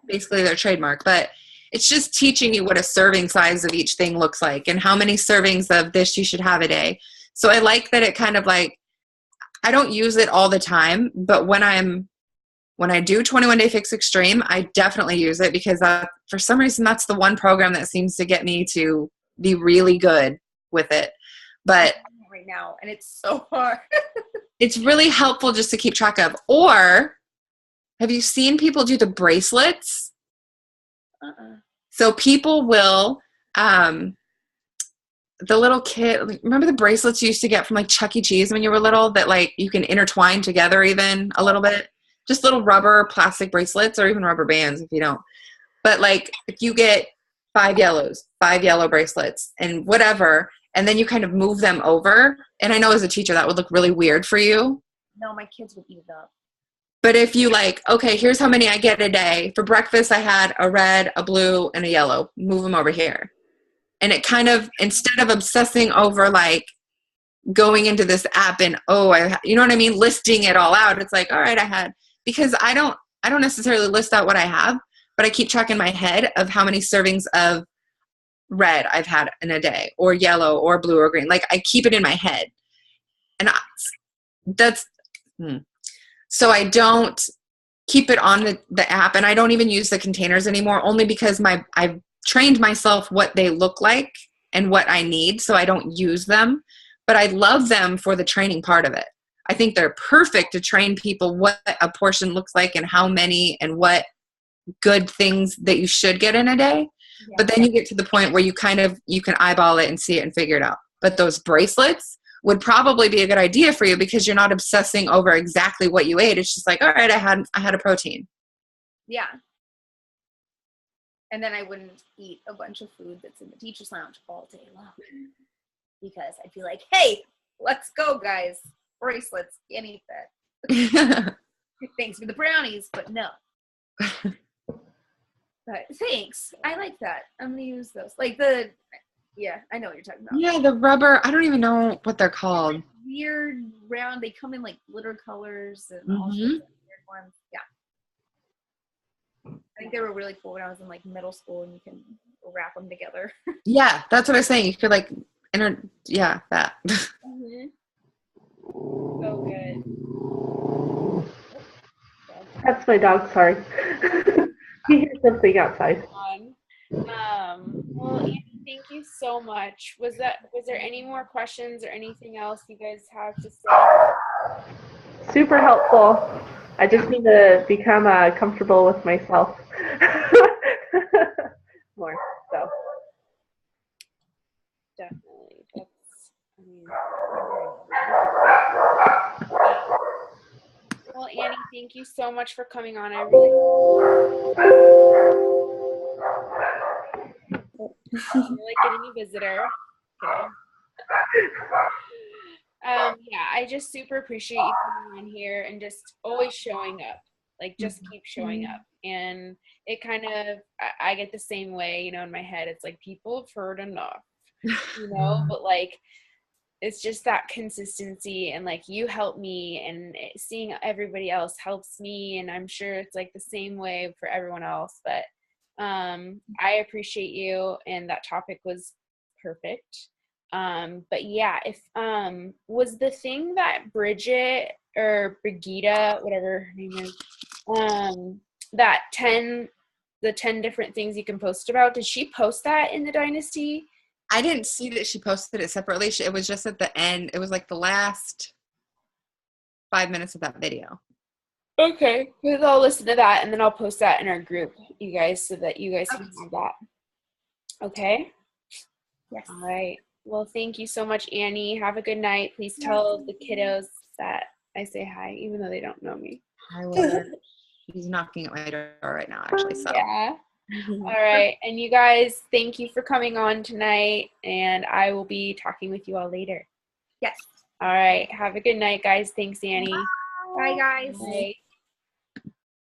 basically their trademark. But it's just teaching you what a serving size of each thing looks like and how many servings of this you should have a day. So I like that it kind of I don't use it all the time, but when I do 21 Day Fix Extreme, I definitely use it, because for some reason that's the one program that seems to get me to be really good with it. But right now, and it's so hard. It's really helpful just to keep track of. Or have you seen people do the bracelets? So people will, the little kid, remember the bracelets you used to get from Chuck E. Cheese when you were little that you can intertwine together even a little bit? Just little rubber plastic bracelets, or even rubber bands if you don't. But if you get 5 yellow bracelets and whatever, and then you kind of move them over. And I know as a teacher that would look really weird for you. No, my kids would eat it up. But if you like, okay, here's how many I get a day. For breakfast, I had a red, a blue, and a yellow. Move them over here. And it kind of, instead of obsessing over like going into this app and, you know what I mean? Listing it all out. It's like, all right, because I don't necessarily list out what I have, but I keep track in my head of how many servings of red I've had in a day, or yellow or blue or green. Like I keep it in my head. And so I don't keep it on the app, and I don't even use the containers anymore, only because I've trained myself what they look like and what I need, so I don't use them. But I love them for the training part of it. I think they're perfect to train people what a portion looks like and how many and what good things that you should get in a day. Yeah. But then you get to the point where you can eyeball it and see it and figure it out. But those bracelets would probably be a good idea for you, because you're not obsessing over exactly what you ate. It's just like, all right, I had a protein. Yeah. And then I wouldn't eat a bunch of food that's in the teacher's lounge all day long, because I'd be like, hey, let's go, guys. Bracelets, can't eat that. Thanks for the brownies, but no. But thanks. I like that. I'm going to use those. Like yeah, I know what you're talking about. Yeah, the rubber, I don't even know what they're called. Like weird round, they come in like glitter colors and all sorts of weird ones. Yeah. I think they were really cool when I was in like middle school, and you can wrap them together. Yeah, that's what I was saying. You could like, that. Mm-hmm. So good. That's my dog, sorry. He hears something outside. Well, Annie, thank you so much. Was there any more questions or anything else you guys have to say? Super helpful. I just need to become comfortable with myself more. So Definitely. Well, Annie, thank you so much for coming on. I really like getting a visitor. Yeah, I just super appreciate you coming on here and just always showing up. Like, just keep showing up. And it kind of, I get the same way, in my head. It's like, people have heard enough, but like, it's just that consistency, and like, you help me, and seeing everybody else helps me, and I'm sure it's like the same way for everyone else. But I appreciate you, and that topic was perfect. But yeah, if was the thing that Bridget or Brigida, whatever her name is, that the 10 different things you can post about, did she post that in the Dynasty? I didn't see that she posted it separately. It was just at the end. It was like the last 5 minutes of that video. Okay, well, I'll listen to that, and then I'll post that in our group, you guys, so that you guys can have that. Okay? Yes. All right. Well, thank you so much, Annie. Have a good night. Please tell the kiddos that I say hi, even though they don't know me. I will. He's knocking at my door right now, actually. So. Yeah. All right. And you guys, thank you for coming on tonight, and I will be talking with you all later. Yes. All right. Have a good night, guys. Thanks, Annie. Bye, guys. Bye.